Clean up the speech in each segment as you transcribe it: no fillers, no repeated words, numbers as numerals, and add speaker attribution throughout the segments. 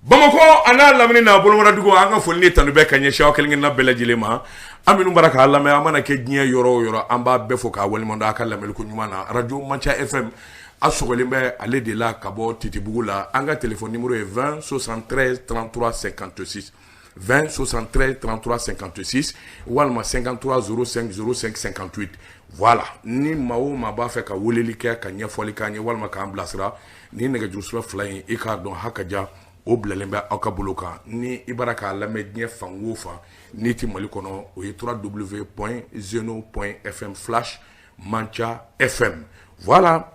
Speaker 1: Bamako ana lamini na bolomara dugo an ka foli ni tanu bɛ ka ɲɛsin aw kelen na bɛɛ lajɛlen ma an minnu bara k'a lamɛn an mana kɛ diɲɛ yɔrɔ o yɔrɔ an b'a bɛɛ fɔ k'a waliɲuman dɔn a ka lamɛliko ɲuman na radio Manca FM a sɔgɔlen bɛ ale de la ka bɔ Titibugu la an ka téléphone numéro ye 20 73 33 56 20 73 33 56 walima 53 05 05 58 voilà ni maa o maa b'a fɛ ka weleli kɛ ka ɲɛfɔli k'an ye walima k'an bilasira ni nɛgɛjurusira fila in i k'a dɔn hakaja o bilalen bɛ aw ka bolo kan ni i bara k'a lamɛn diɲɛ fan o fan n'i ti Mali kɔnɔ o ye www.zeno.fm/Manca FM voilà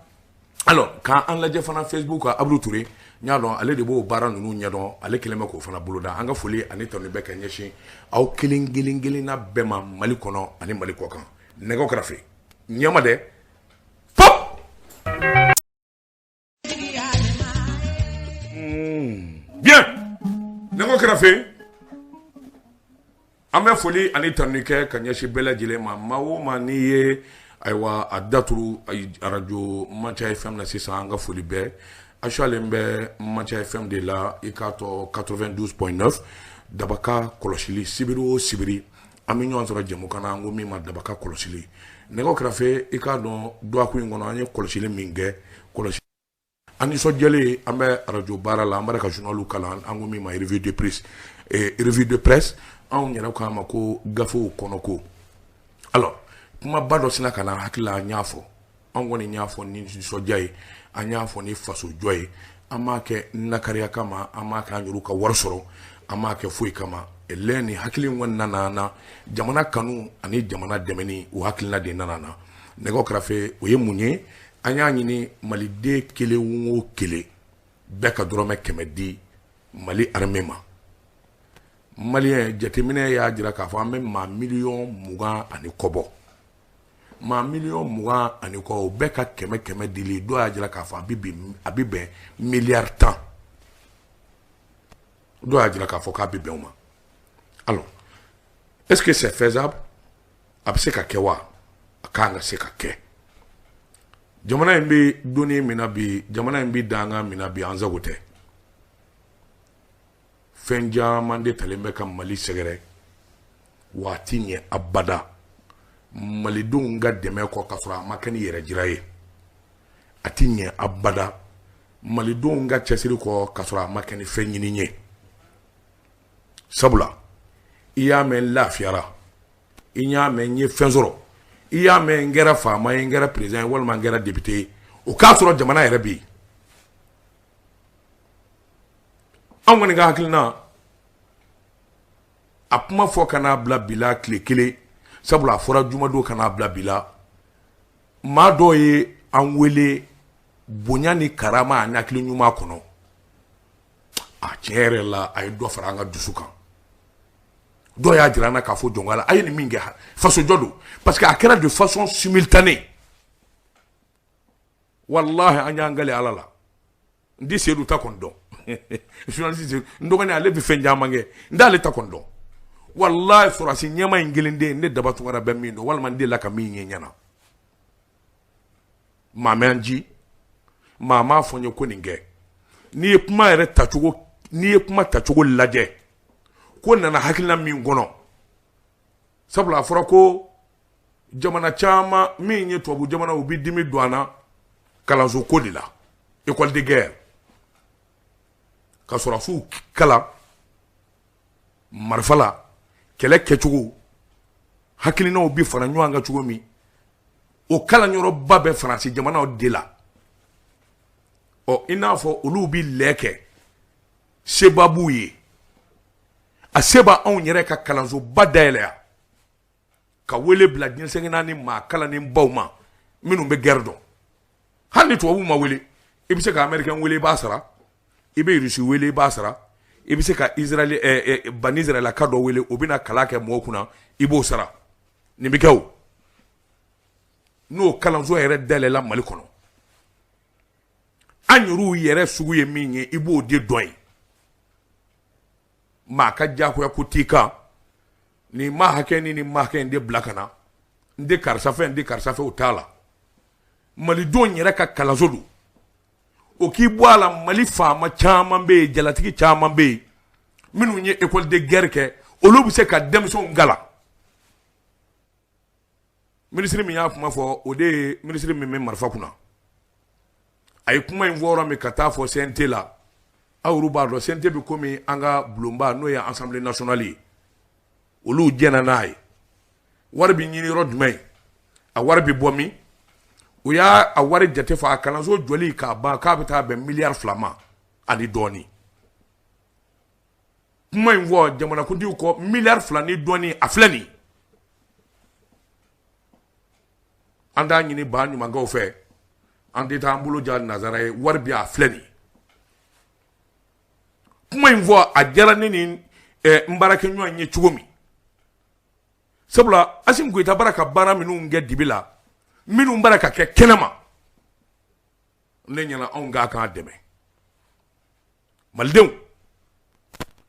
Speaker 1: alors quand an lajɛ fana Facebook ka Abdou Touré n y'a dɔn ale de b'o baara ninnu ɲɛdɔn ale kelen bɛ k'o fana boloda an ka foli ani tanu bɛ ka ɲɛsin aw kelen na bɛɛ ma Mali kɔnɔ ani Mali kɔ kan nɛgɛw kɛrɛfɛ ɲɛma dɛ pop bien nɛgɛw kɛrɛfɛ an bɛ foli ani tanu kɛ ka ɲɛsin bɛɛ lajɛlen ma maa o maa n'i ye ayiwa a daturu radio Manca FM na sisan an ka foli bɛɛ actuellement bɛ Manca FM de la i k'a tɔ 92.9 Dabaka kɔlɔsili sibiri o sibiri an bɛ ɲɔgɔn sɔrɔ jɛmukan na an ko min ma Dabaka kɔlɔsili nɛgɛw kɛrɛfɛ i k'a dɔn duwaku in kɔnɔ an ye kɔlɔsili min kɛ kɔlɔsili an nisɔndiyalen an bɛ radio baara la an bɛ ka journal kalan an ko min ma revue de presse anw yɛrɛ k'a ma ko gafew kɔnɔ ko alors kuma ba dɔ sina ka na hakili la an y'a fɔ an kɔni y'a fɔ ni nisɔndiya ye an y'a fɔ ni faso jɔ ye an m'a kɛ nakariya kama an m'a kɛ an yɛrɛw ka wari sɔrɔ an m'a kɛ foyi kama lɛ ni hakili kɔni nana na jamana kanu ani jamana dɛmɛni o hakilina de nana na nɛgɛw kɛrɛfɛ o ye mun ye an y'a ɲini maliden kelen o kelen bɛɛ ka dɔrɔmɛ 100 di Mali armée ma malien jateminɛ y'a jira k'a fɔ an bɛ maa 20 ani kɔbɔ maa 20 ani kɔ o bɛɛ ka 100 dili dɔw y'a jira k'a fɔ a bɛ bɛn miliyari 10 dɔw y'a jira k'a fɔ k'a bɛ bɛn o ma alors est-ce que c'est faisable a bɛ se ka kɛ wa a kan ka se ka kɛ jamana in bɛ donni min na bi jamana in bɛ danga min na bi an sago tɛ fɛn caman de talen bɛ ka Mali sɛgɛrɛ waati ɲɛ abada malidenw ka dɛmɛ kɔ ka sɔrɔ a ma kɛ ni yɛrɛ jira ye a ti ɲɛ abada malidenw ka cɛsiri kɔ ka sɔrɔ a ma kɛ ni fɛn ɲini ye sabula i y'a mɛn lafiyara i y'a mɛn n ye fɛn sɔrɔ i y'a mɛn n kɛra faama ye n kɛra président ye walima n kɛra député ye o k'a sɔrɔ jamana yɛrɛ bɛ yen an kɔni ka hakilina a kuma fɔ ka n'a bila bi la tile kelen sabula a fɔra jumadon ka n'a bila bi la maa dɔw ye an wele bonya ni karama ani hakili ɲuman kɔnɔ a tiɲɛ yɛrɛ la a ye dɔ fara an ka dusu kan dɔw y'a jira an na k'a fɔ jɔn la a ye nin min kɛ fasojɔ don parce que a kɛra de façon simultanée wallahi an y'an gale ala la n di sedu ta kɔni dɔn journaliste n dɔgɔnin ale bɛ fɛn caman kɛ n t'ale ta kɔni dɔn wallahi sɔrɔsi ɲɛma in kelen den ne daba tungara bɛ min dɔn walima n delila ka min ye ɲɛna maa mɛ an ji maa m'a fɔ n ye ko nin kɛ n'i ye kuma yɛrɛ tacogo n'i ye kuma tacogo lajɛ ko nana hakilina min kɔnɔ sabula a fɔra ko jamana caman min ye tubabu jamana u bɛ dimi don an na kalanso ko de la école de guerre ka sɔrɔsiw kalan marifa la kɛlɛ kɛcogo hakilinaw bi fara ɲɔgɔn kan cogo min o kalanyɔrɔba bɛ faransi jamanaw de la ɔ i n'a fɔ olu bi lɛ kɛ seba b'u ye a seba anw yɛrɛ ka kalansoba dayɛlɛ yan ka wele bila diɲɛsɛngɛnna ni maa kalannen baw ma minnu bɛ guerre dɔn hali ni tubabuw ma wele i bɛ se ka américain wele i b'a sara i bɛ rusi wele i b'a sara i bɛ se ka ban israɛl ka dɔ wele o bɛna kalan kɛ mɔgɔw kunna i b'o sara nin bɛ kɛ o n'o kalanso yɛrɛ dayɛlɛla Mali kɔnɔ an yɛrɛw yɛrɛ sugu ye min ye i b'o de dɔn ye maa ka diyagoya ko t'i kan nin maa hakɛ ni nin maa hakɛ in de bila ka na n de karisa fɛ n de karisa fɛ o t'a la malidenw yɛrɛ ka kalanso don o k'i bɔ a la Mali faama caman bɛ yen jalatigi caman bɛ yen minnu ye école de guerre kɛ olu bɛ se ka denmisɛnw gala ministre min y'a kuma fɔ o de ye ministre min bɛ marifa kunna a ye kuma in fɔ yɔrɔ min ka taa fɔ CNT la aw yɛrɛ b'a dɔn CNT bɛ komi an ka bulonba n'o ye Assemblée nationale ye olu jɛnna n'a ye wari bɛ ɲini yɔrɔ jumɛn a wari bɛ bɔ min o y'a a wari jate fɔ a kalanso jɔli k'a ban k'a bɛ taa bɛn miliyari 2 ma ani dɔɔni kuma in fɔ jamanakuntigiw kɔ miliyari 2 ni dɔɔni a filɛ nin an t'a ɲini ba ɲumankaw fɛ an tɛ taa an bolo ja nazara ye wari bɛ a filɛ nin kuma in fɔ a diyara ne ni n baarakɛɲɔgɔn ye cogo min sabula Assimi Goïta bara ka baara minnu kɛ dibi la minnu bara ka kɛ kɛnɛma ne ɲɛna anw k'a kan dɛmɛ malidenw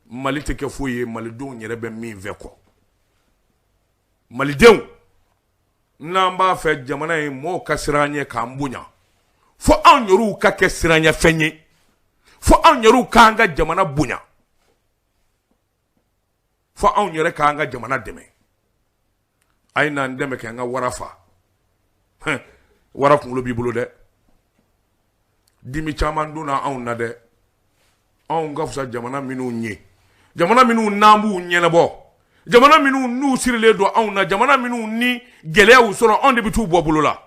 Speaker 1: Mali tɛ kɛ foyi ye malidenw yɛrɛ bɛ min fɛ kɔ malidenw n'an b'a fɛ jamana ye mɔgɔw ka siran ɲɛ k'an bonya fo anw yɛrɛw ka kɛ siran ɲɛ fɛn ye fo anw yɛrɛw k'an ka jamana bonya fo anw yɛrɛ k'an ka jamana dɛmɛ a ye n'an dɛmɛ k'an ka wara fa wara kunkolo b'i bolo dɛ dimi caman donna anw na dɛ anw ka fisa jamana minnu ye jamana minnu n'an b'u ɲɛnabɔ jamana minnu n'u sirilen don anw na jamana minnu ni gɛlɛyaw sɔrɔ anw de bɛ t'u bɔ bolo la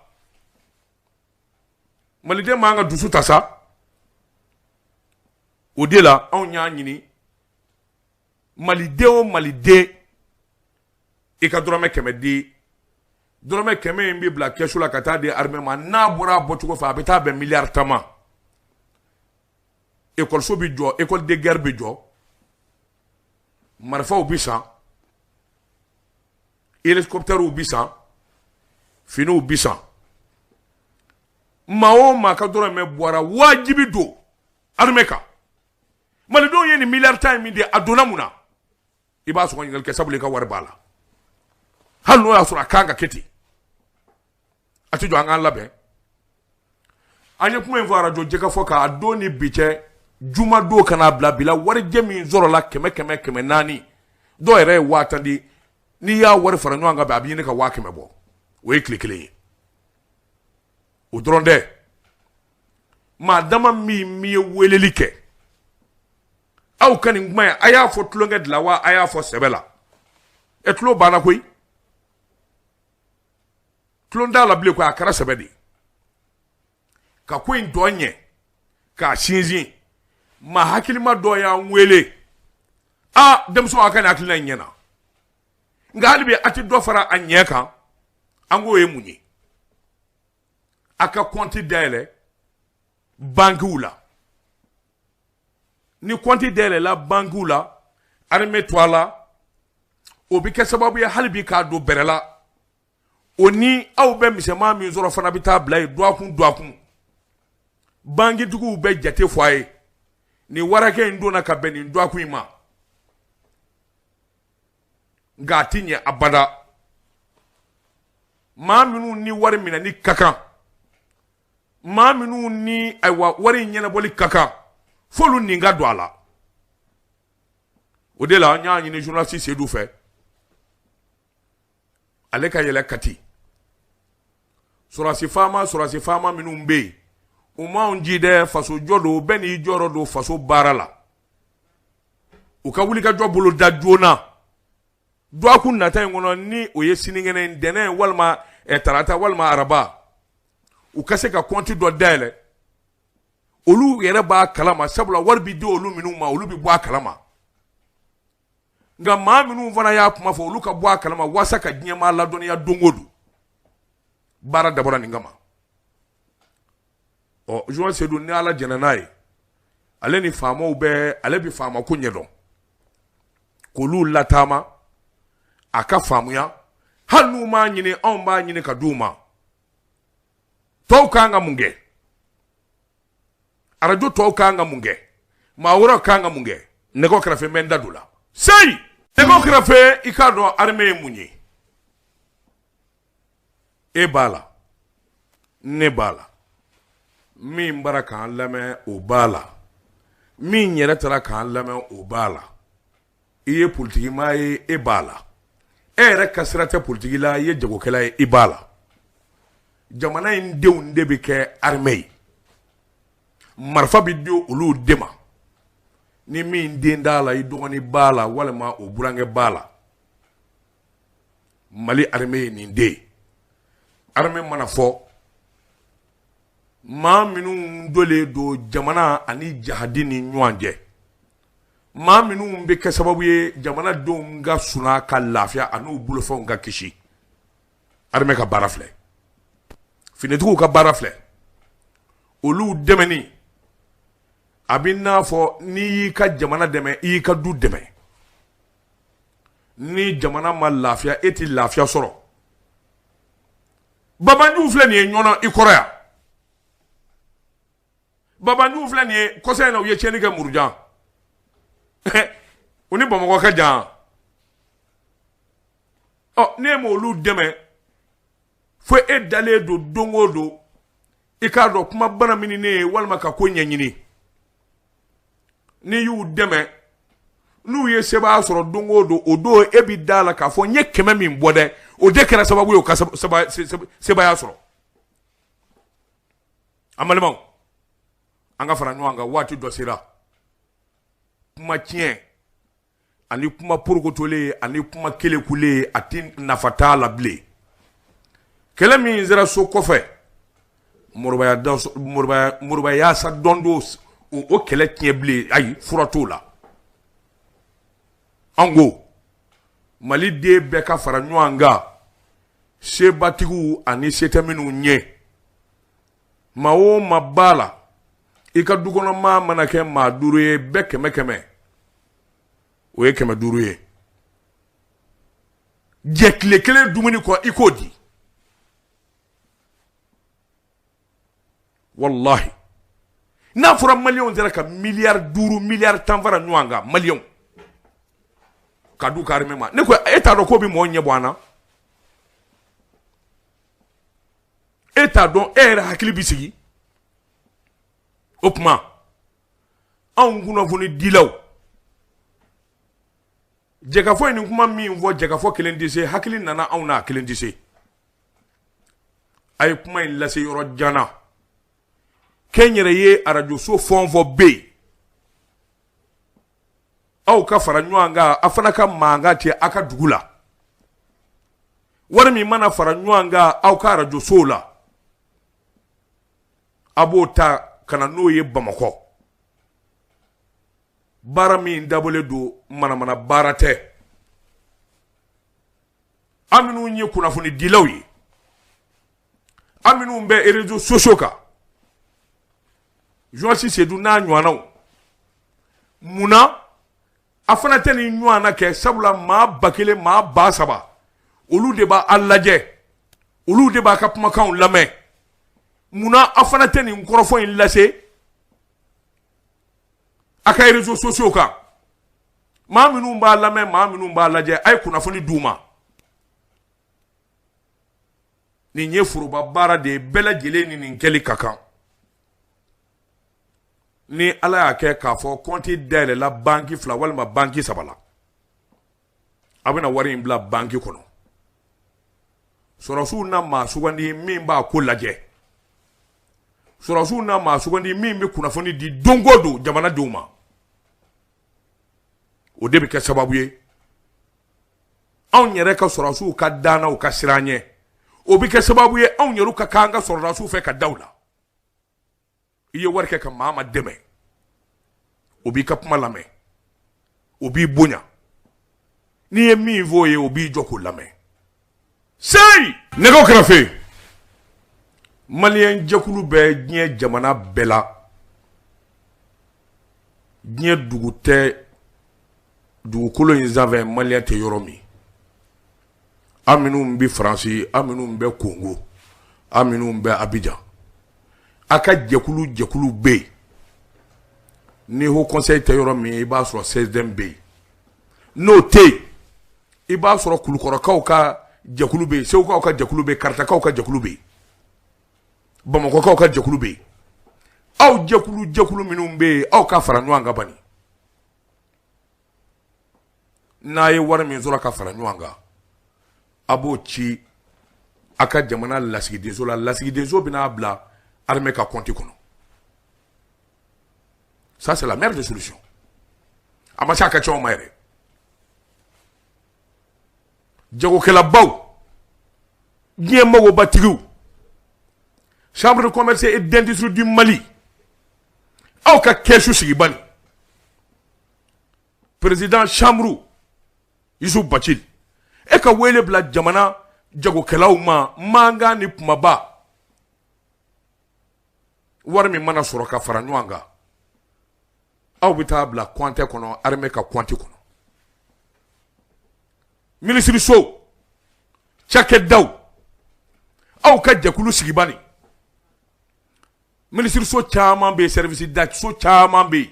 Speaker 1: maliden m'an ka dusu ta sa o de la anw y'a ɲini maliden o maliden i ka dɔrɔmɛ 100 di dɔrɔmɛ 100 in bɛ bila kɛsu la ka taa di armée ma n'a bɔra a bɔcogo fɛ a bɛ taa bɛn miliyari 10 ma écoleso bɛ jɔ école de guerre bɛ jɔ marifaw bɛ san hélicoptères bɛ san finiw bɛ san maa o maa ka dɔrɔmɛ bɔra wajibi don armée kan malidenw ye nin miliyari 10 min di a donna mun na i b'a sɔgɔ ɲininkali kɛ sabula i ka wari b'a la hali n'o y'a sɔrɔ a kan ka kɛ ten a tɛ jɔ an k'an labɛn an ye kuma in fɔ arajo jɛka fɔ k'a don ni bi cɛ juma don kana bila bila warijɛ min sɔrɔla 100 400 dɔw yɛrɛ ye 50 di n'i y'a wari fara ɲɔgɔn kan bɛ a bɛ ɲini ka 100 bɔ o ye tile kelen ye o dɔrɔn tɛ maa dama min ye weleli kɛ aw ka nin kuma ye a y'a fɔ tulonkɛ de la wa a y'a fɔ sɛbɛ la tulo banna koyi tulon t'a la bilen koyi a kɛra sɛbɛ de ka ko in dɔ ɲɛ k'a sinsin maa hakilima dɔ y'an wele denmisɛnw a ka nin hakilina in ɲɛna nka hali bi a tɛ dɔ fara a ɲɛ kan an k'o ye mun ye a ka kɔnti dayɛlɛ bankiw la ni kɔnti dayɛlɛla bankiw la armée to a la o bɛ kɛ sababu ye hali bi k'a don bɛrɛ la o ni aw bɛ misɛnman min sɔrɔ fana bɛ taa bila yen duwakun bankitigiw bɛ jate fɔ a ye nin warakɛ in donna ka bɛn nin duwakun in ma nka a ti ɲɛ abada maa minnu ni wari minɛni ka kan maa minnu ni ayiwa wari in ɲɛnabɔli ka kan f'olu nin ka don a la o de la an y'a ɲini journaliste Seydou fɛ ale ka yɛlɛ Kati sɔrɔdasi faama minnu bɛ yen u m'anw ji dɛ faso jɔ don bɛɛ n'i jɔyɔrɔ don faso baara la u ka wuli ka jɔ bolo da joona duwakun nata in kɔnɔ ni o ye sinikɛnɛ ntɛnɛn walima tarata walima araba u ka se ka kɔnti dɔ dayɛlɛ olu yɛrɛ b'a kalama sabula wari bi di olu minnu ma olu bi bɔ a kalama nka maa minnu fana y'a kuma fɔ olu ka bɔ a kalama walasa ka diɲɛmaa ladɔnniya don o don baara dabɔra nin kama Jean Seydou ni Ala jɛna n'a ye ale ni faamaw bɛ ale bi faama ko ɲɛdɔn k'olu lataama a ka faamuya hali n'u m'a ɲini anw b'a ɲini ka d'u ma tɔw kan ka mun kɛ arajo tɔw kan ka mun kɛ maa wɛrɛw kan ka mun kɛ nɛgɛ kɛrɛfɛ bɛ n da don la seyi nɛgɛ kɛrɛfɛ i k'a dɔn armée ye mun ye e b'a la ne b'a la min bara k'an lamɛn o b'a la min yɛrɛ taara k'an lamɛn o b'a la i ye politikimaa ye e b'a la e yɛrɛ ka sira tɛ politiki la i ye jagokɛla ye i b'a la jamana in denw de bɛ kɛ armée ye marifa bɛ di olu de ma ni min den d'a la i dɔgɔnin b'a la walima o burankɛ b'a la Mali armée ye nin de ye armée mana fɔ maa minnu dolen don jamana ani jahadi ni ɲɔgɔn cɛ maa minnu bɛ kɛ sababu ye jamanadenw ka suna ka lafiya an'u bolofɛnw ka kisi armée ka baara filɛ finitigiw ka baara filɛ olu dɛmɛni a bɛ n'a fɔ n'i y'i ka jamana dɛmɛ i y'i ka du dɛmɛ ni jamana ma lafiya e tɛ lafiya sɔrɔ Babanjugu filɛ nin ye ɲɔnɔ i kɔrɔ yan Babanjugu filɛ nin ye kɔsa in na u ye tiɲɛni kɛ Murujan u ni Bamakɔ ka jan ne ma olu dɛmɛ fo e dalen don don o don i k'a dɔn kuma bana min ne ye walima ka ko ɲɛɲini ni y'u dɛmɛ n'u ye sebaya sɔrɔ don o don o don e bi da la k'a fɔ n ye 100 min bɔ dɛ o de kɛra sababu ye o ka sebaya sɔrɔ an balimaw an ka fara ɲɔgɔn kan waati dɔ sera kuma tiɲɛ ani kuma porokotolen ani kuma kelekulen a tɛ nafa t'a la bilen kɛlɛ min sera so kɔfɛ Moribaya sa dɔn don o kɛlɛ tiɲɛ bilen ayi fura t'o la an ko Mali den bɛɛ ka fara ɲɔgɔn kan sebatigiw ani se tɛ minnu ɲɛ maa o maa b'a la i ka dukɔnɔmaa mana kɛ maa 5 ye bɛɛ 100 o ye 500 ye jɛ tile kelen dumuni kɔ i k'o di wallahi n'a fɔra maliyɛnw sera ka miliyari 5 miliyari 10 fara ɲɔgɔn kan maliyɛnw ka du ka armée ma ne ko e t'a dɔn ko bɛ mɔgɔ ɲɛ bɔ an na e t'a dɔn e yɛrɛ hakili bɛ sigi o tuma anw kunnafoni dilaw jɛkafɔ ni kuma min fɔ jɛkafɔ kelen tɛ se hakili nana anw na kelen tɛ se a ye kuma in lase yɔrɔ janna kɛnyɛrɛ ye arajo so fɔn fɔ bɛ yen aw ka fara ɲɔgɔn kan a fana ka mankan cɛ a ka dugu la wari min mana fara ɲɔgɔn kan aw ka arajo sow la a b'o ta ka na n'o ye Bamakɔ baara min dabɔlen don manamana baara tɛ an minnu ye kunnafoni dilaw ye an minnu bɛ réseaux sociaux kan Joasi Seydou n'a ɲɔgɔnnaw munna a fana tɛ nin ɲɔgɔnna kɛ sabula maa 1000 maa 3000 olu de b'a lajɛ olu de b'a ka kumakanw lamɛn munna a fana tɛ nin kɔrɔfɔ in lase a ka réseaux sociaux kan maa minnu b'a lamɛn maa minnu b'a lajɛ a ye kunnafoni d'u ma nin ye foroba baara de ye bɛɛ lajɛlen ni nin kɛli ka kan ni Ala y'a kɛ k'a fɔ compte dayɛlɛla banki 2 walima banki 3 la a bɛna wari in bila banki kɔnɔ sɔrɔsiw na maa sugandi min b'a ko lajɛ sɔrɔsiw na maa sugandi min bɛ kunnafoni di don o don jamanadenw ma o de bɛ kɛ sababu ye anw yɛrɛ ka sɔrɔsiw ka dannaw ka siran ɲɛ o bɛ kɛ sababu ye anw yɛrɛ ka kan ka sɔrɔdasiw fɛ ka daw la i ye wari kɛ ka maa ma dɛmɛ o b'i ka kuma lamɛn o b'i bonya n'i ye min fɔ o ye o b'i jɔ k'o lamɛn seyi nɛgɛw kɛrɛfɛ maliyɛn jɛkulu bɛ diɲɛ jamana bɛɛ la diɲɛ dugu tɛ dugukolo in sanfɛ maliyɛn tɛ yɔrɔ min an minnu bɛ Faransi an minnu bɛ Kongo an minnu bɛ Abidjan a ka jɛkulu bɛ yen ni Haut Conseil tɛ yɔrɔ min i b'a sɔrɔ CSDM bɛ yen n'o tɛ yen i b'a sɔrɔ Kulukɔrɔkaw ka jɛkulu bɛ yen Segukaw ka jɛkulu bɛ yen Karatakaw ka jɛkulu bɛ yen Bamakɔkaw ka jɛkulu bɛ yen aw jɛkulu minnu bɛ yen aw ka fara ɲɔgɔn kan bani n'a ye wari min sɔrɔ ka fara ɲɔgɔn kan a b'o ci a ka jamana lasigidenso la lasigidenso bɛna bila armée ka compte kɔnɔ ça c'est la meilleure des solutions a ma se a ka ca o ma yɛrɛ jagokɛlabaw diɲɛ magobatigiw chambre de commerce et d'industrie du Mali aw ka kɛsu sigi bani président chambre Yusuf Bachil e ka wele bila jamana jagokɛlaw ma manga ni kumaba wari min mana sɔrɔ ka fara ɲɔgɔn kan aw bɛ taa bila compte kɔnɔ armée ka compte kɔnɔ ministre so cakɛdaw aw ka jɛkulu sigi bani ministre so caman bɛ service da so caman bɛ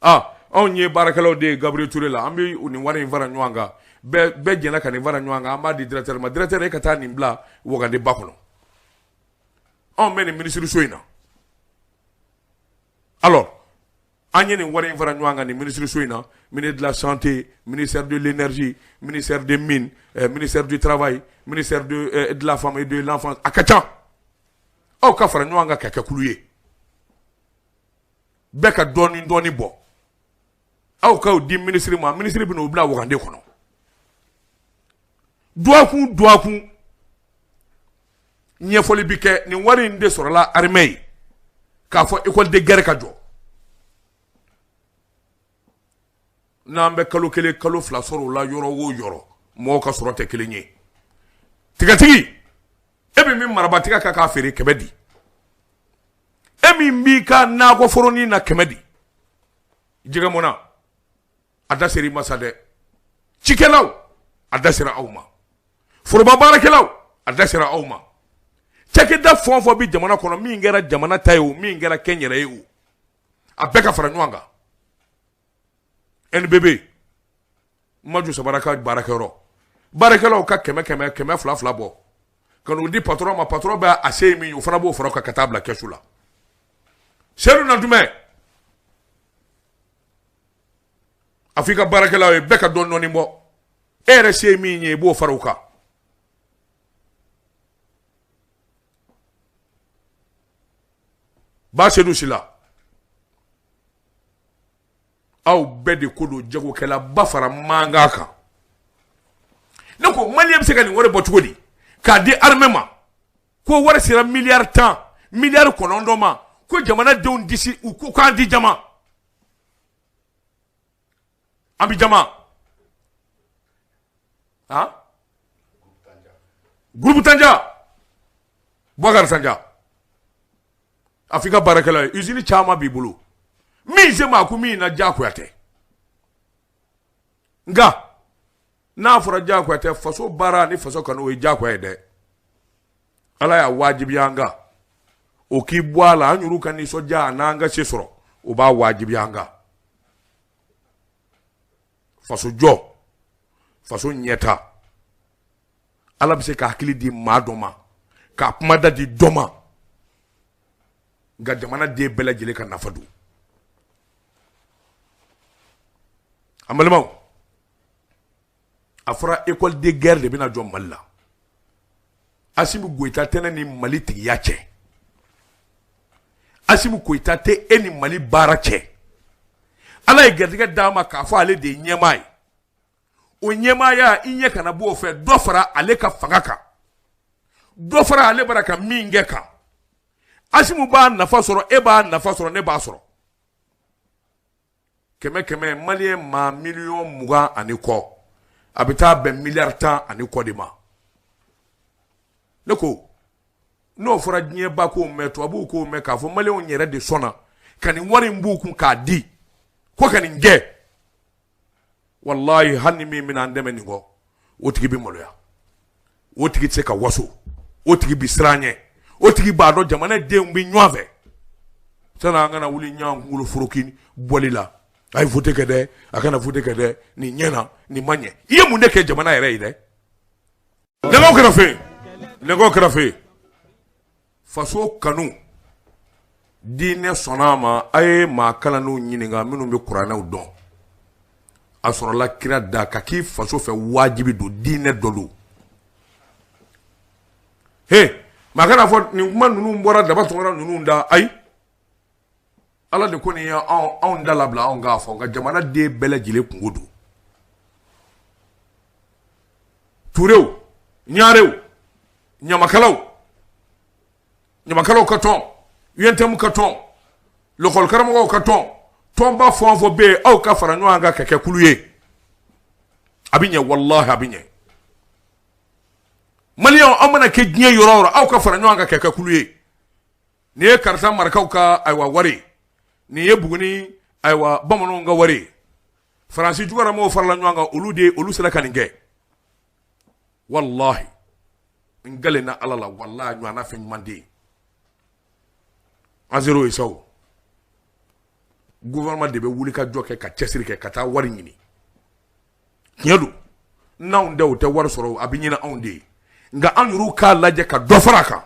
Speaker 1: anw ye baarakɛlaw de Gabriel Touré la an bɛ nin wari in fara ɲɔgɔn kan bɛɛ jɛna ka nin fara ɲɔgɔn kan an b'a di directeur ma directeur e ka taa nin bila Wagande ba kɔnɔ anw bɛ nin ministre so in na alors an ye nin wari in fara ɲɔgɔn kan nin ministre so in na ministre de la santé ministère de l'énergie ministère des mines ministère du travail ministère de la femme et de l'enfance a ka ca aw ka fara ɲɔgɔn kan ka kɛ kulu ye bɛɛ ka dɔɔni bɔ aw k'aw di ministre ma ministre bɛ n'o bila Wagande kɔnɔ duwakun ɲɛfɔli bi kɛ nin wari in de sɔrɔla armée ye k'a fɔ école de guerre ka jɔ n'an bɛ kalo kelen kalo fila sɔrɔ o la yɔrɔ o yɔrɔ mɔgɔw ka sɔrɔ tɛ kelen ye tigatigi e bɛ min marabaatiga kan k'a feere 100 di e min b'i ka nakɔ foronin na 100 di jɛgɛ mɔna a da sera i ma sa dɛ cikɛlaw a da sera aw ma foroba baarakɛlaw a da sera aw ma cakɛda fɛn o fɛn bɛ jamana kɔnɔ min kɛra jamana ta ye o min kɛra kɛnyɛrɛ ye o a bɛɛ ka fara ɲɔgɔn kan NBB Maju Sabaraka baarakɛlaw ka 100 bɔ ka n'o di patron ma patron bɛ a se min o fana b'o fara ka taa bila kɛsu la sedu na jumɛn a f'i ka baarakɛlaw ye bɛɛ ka dɔɔni bɔ e yɛrɛ se min ye i b'o fara o kan ba sedu sila aw bɛɛ de ko don jagokɛla ba fara manga kan ne ko Malien bɛ se ka nin wari bɔ cogo di k'a di armée ma ko wari sera miliyari 10 miliyari 9 ma ko jamanadenw disi u ko k'an di jama an bi jama groupe Tanja Boubacar Tanja Afrika baarakɛla ye usine caman b'i bolo min se maa ko min na diyagoya tɛ nka n'a fɔra diyagoya tɛ faso baara ni faso kanu o ye diyagoya ye dɛ Ala y'a wajibiya an kan o k'i bɔ a la an y'olu ka nisɔndiya a n'an ka se sɔrɔ o b'a wajibiya an kan faso jɔ faso ɲɛta Ala bɛ se ka hakili di maa dɔ ma k'a kumada di dɔ ma nka jamana den bɛɛ lajɛlen ka nafa don an balimaw a fɔra école de guerre de bɛna jɔ Mali la Assimi Goïta tɛ ne ni Mali tigiya cɛ Assimi Goïta tɛ e ni Mali baara cɛ Ala ye garijɛgɛ d'a ma k'a fɔ ale de ye ɲɛmaa ye o ɲɛmaaya i ɲɛ kana bɔ o fɛ dɔ fara ale ka fanga kan dɔ fara ale bara ka min kɛ kan Assimi b'a nafa sɔrɔ e b'a nafa sɔrɔ ne b'a sɔrɔ kɛmɛ Malien ma miliyɔn 20 ani kɔ a bɛ taa bɛn miliyari 10 ani kɔ de ma ne ko n'o fɔra diɲɛ ba k'o mɛn tubabuw k'o mɛn k'a fɔ Malienw yɛrɛ de sɔnna ka nin wari in b'u kun k'a di ko ka nin kɛ wallahi hali ni min bɛna an dɛmɛ nin kɔ o tigi bɛ maloya o tigi tɛ se ka waso o tigi bɛ siran ɲɛ o tigi b'a dɔn jamanadenw bɛ ɲɔgɔn fɛ sani an kana wuli ɲɔgɔn kunkolo foroki bɔli la a ye vote kɛ dɛ a kana vote kɛ dɛ nin ɲɛna nin ma ɲɛ i ye mun de kɛ jamana yɛrɛ ye dɛ nɛgɛw kɛrɛfɛ faso kanu dine sonama ay ma kala no nyininga minu be qur'ana udon asoro la kira da ka ki faso fe wajibi do dine dolu he magana fo ni kuma nunu mbora da batongora nunu nda ay ala de koni ya on da labla on ga fo ga jamana de bele jile kungudu turew nyaarew nyamakalaw katon yentem katon le khol karamo katon tomba fo be aw ka fara nwa ga keke kuluye abinye wallahi abinye malion amana ke gnye yororo aw ka fara nwa ga keke kuluye ne karta markaw ka aywa wari ni yebuguni aywa bamono nga wari franci jugara mo farla nwa ga olu sala kaninge wallahi ngale na alala wallahi nwa na fin mandi azero isaw gouvernement de be wuli ka joke ka chesiri ke kata wari nyini nyadu naunde o te war soro abinyina onde nga anuru ka laje ka dofaraka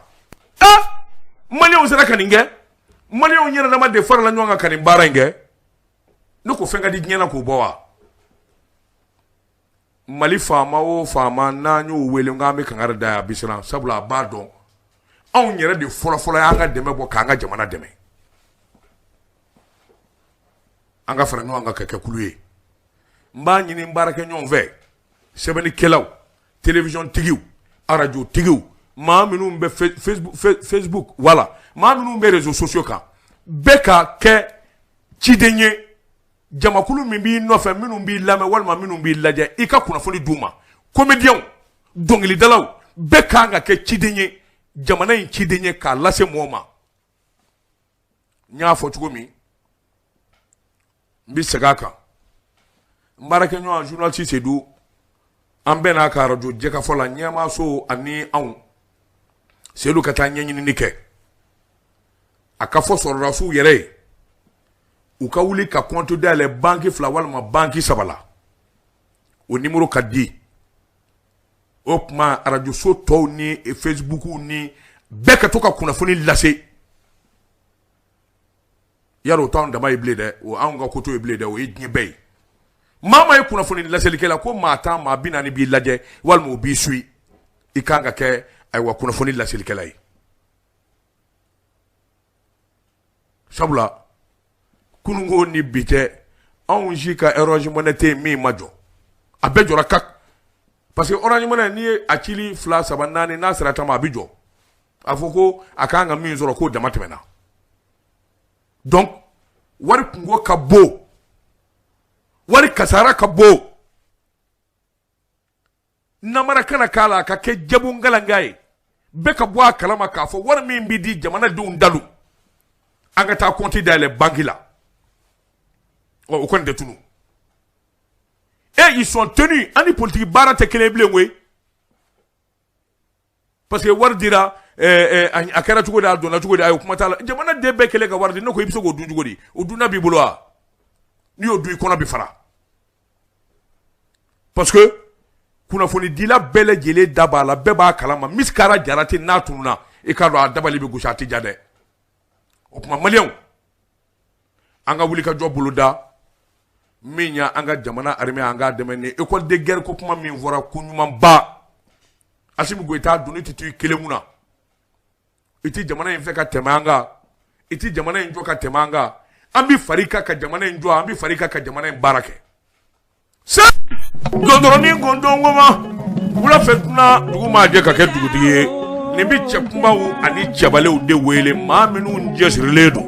Speaker 1: mali on sera kaninge mali on nyina na de farla nyonga kanin barange nuko fenga di nyana ko bowa mali fama o fama na nyu wele nga me kangara da bisra sabula badon on nyere de folo ya nga deme bo kanga jamana deme anga fara no anga keke kuluye mba nyini mbarake nyon ve sebeni kelaw television tigiw radio tigiw ma minu mbe Facebook wala ma minu mbe réseaux sociaux ka beka ke chidenye jamakulu mbi no fe minu mbi lame walma minu mbi laje ika kuna foni duma comédien dongili dalaw beka nga ke chidenye jamana in chidenye ka lase moma nya fo tugomi mbi segaka mbarake nyo journaliste edu ambe na ka radio jeka fola nyama so ani awu selu kata nyenyi nike akafo so rasu yere ukawuli ka compte de les banques flawal ma banki sabala au numéro kadi opma radio so to ni e Facebook ni beka toka kuna foni lase yaro town da mai blede o anga koto e blede o yidni bay mama e kuna foni lase likela ko mata ma binani bi laje wal mo bi sui ikanga ke ay wa kuna foni lase likela yi sabula kunungo ni bite on jika eroge monete mi majo abejora kak parce que orange monnaie ni akili fla sabanani nasra tama abijo afoko akanga mi nzoro ko damatmena donc wari kungo kabo wari kasara kabo namara kana kala ka ke jabu ngalangai beka bwa kalama ka fo wari mi mbidi jamana dun dalu anga ta compte dans les banques là au coin de Tounou et ils sont tenus ani politique barate keleble we parce que war dira akara tugo da dona tugo da ay kuma tala jamana de be kele ga war dina ko ibiso go dunjugo di o duna bi bulwa ni o du ko na bi fara parce que kuna foni dila bele jele dabala beba kalama miskara jarate natuna e ka do dabali be gushati jade o kuma malion anga wuli ka jobulu da minya anga jamana arme anga demene école de guerre ko kuma min vora kunyuma ba asimu goita duni titu kelemuna iti jamana in feka temanga iti jamana in joka temanga ambi farika ka jamana in jo ambi farika ka jamana in barake sa godoroni gondongoma wula fetuna duguma je ka ke dugutiye ni bi chepumbawu ani chabale de wele ma minu njesriledo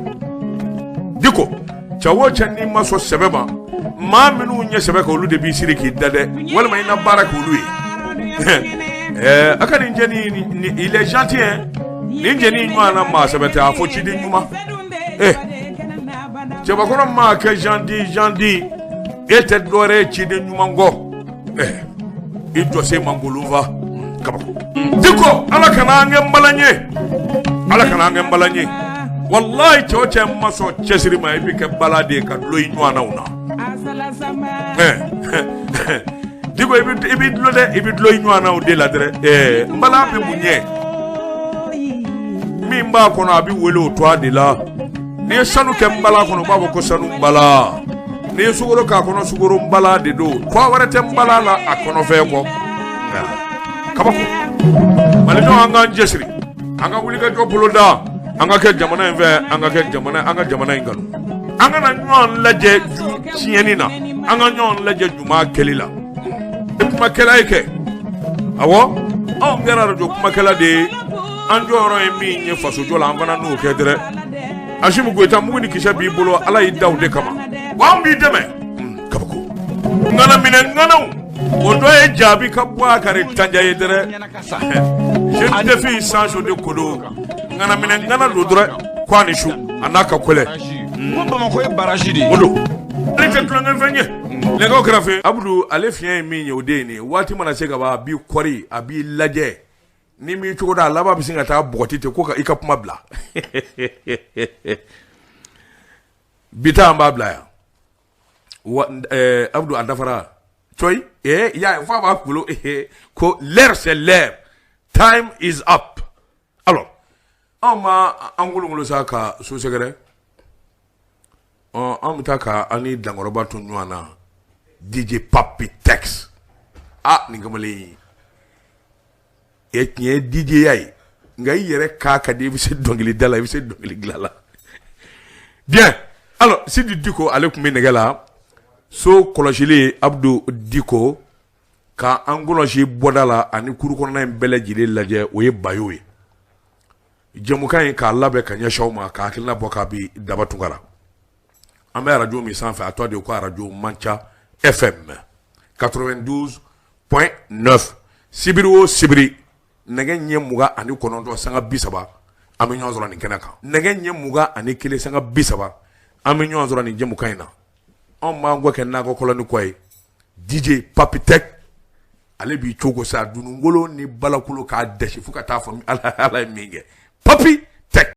Speaker 1: diko chawo chani maso sebeba ma minu nye sebeka olu de bi siriki dade wala ma ina baraka olu akani njeni il est gentil hein njeni nywana ma sebete afo chidi nyuma cheba kono ma ke jandi ete dore chidi nyuma ngo ido se mangoluva kaba diko ala kana ngembalanye wallahi choche maso chesiri ma ibike balade ka loyi nywana una diko ibid loyi nywana o de la dre mbala be munye mi mba kono abi wele o to de la ni ye sanu kɛ mbala kono b'a fɔ ko sanu mbala ni ye sugoro k'a kɔnɔ sugoro mbala de do kwa wɛrɛ tɛ mbala la a kɔnɔ fɛ kɔ kabako malidenw an k'an cɛsiri an ka wuli ka jɔ bolo da an ka kɛ jamana in fɛ an ka jamana in kanu an kana ɲɔgɔn lajɛ tiɲɛni na an ka ɲɔgɔn lajɛ juman kɛli la kumakɛla ye kɛ awɔ anw kɛra radio kumakɛla de ye an jɔyɔrɔ ye min ye fasojɔ la an fana n'o kɛ dɛrɛ Asimu Goyita mugu ni kisɛ b'i bolo ala y'i da o de kama wa an b'i dɛmɛ kabako ŋana minɛ ŋanaw o dɔ ye jaabi ka bɔ a kari tanja ye dɛrɛ je défie sans de kodo ŋana minɛ ŋana do dɛrɛ kwa ni su a n'a ka kɔlɛ
Speaker 2: ko Bamako ye baraji de
Speaker 1: o don ale tɛ tulonkɛ fɛn ye nɛgɛw kɛrɛfɛ Abudu ale fiɲɛ ye min ye o de ye nin waati mana se ka ban a b'i kɔri a b'i lajɛ ni mi cogo da laban bɛ sin ka taa bɔgɔti ten ko ka i ka kuma bila bita an b'a bila yan Abudu a dafara coy ya fa b'a kulo ko l'heure c'est l'heure time is up alors an ma an golongolo sa ka so sɛgɛrɛ an bɛ taa ka an ni dankɔrɔba to ɲɔgɔn na DJ Papi Tex nin kamalen e tiɲɛ DJ ya ye nka i yɛrɛ k'a ka di i bɛ se dɔnkili da la i bɛ se dɔnkili dilan la bien alors Sidi Diko ale tun bɛ nɛgɛ la so kɔlɔsili Abudu Diko ka an kɔlɔsi bɔda la ani kuru kɔnɔna in bɛɛ lajɛlen lajɛ o ye Bayo ye jɛmukan in k'a labɛn ka ɲɛsin aw ma k'a hakilina bɔ k'a bi daba tunkara an bɛ radio min sanfɛ a tɔgɔ de ko radio Manca FM 92.9 sibiri o sibiri nɛgɛ ɲɛ 29 sanga 30 an bɛ ɲɔgɔn sɔrɔ nin kɛnɛ kan nɛgɛ ɲɛ 21 sanga 30 an bɛ ɲɔgɔn sɔrɔ nin jɛmukan in na anw b'an kɔ kɛ nakɔ kɔlɔni kɔ ye DJ Papi Tex ale b'i cogo sa dunungolo ni balakolo k'a dɛsi fo ka taa fɔ ala ye min kɛ Papi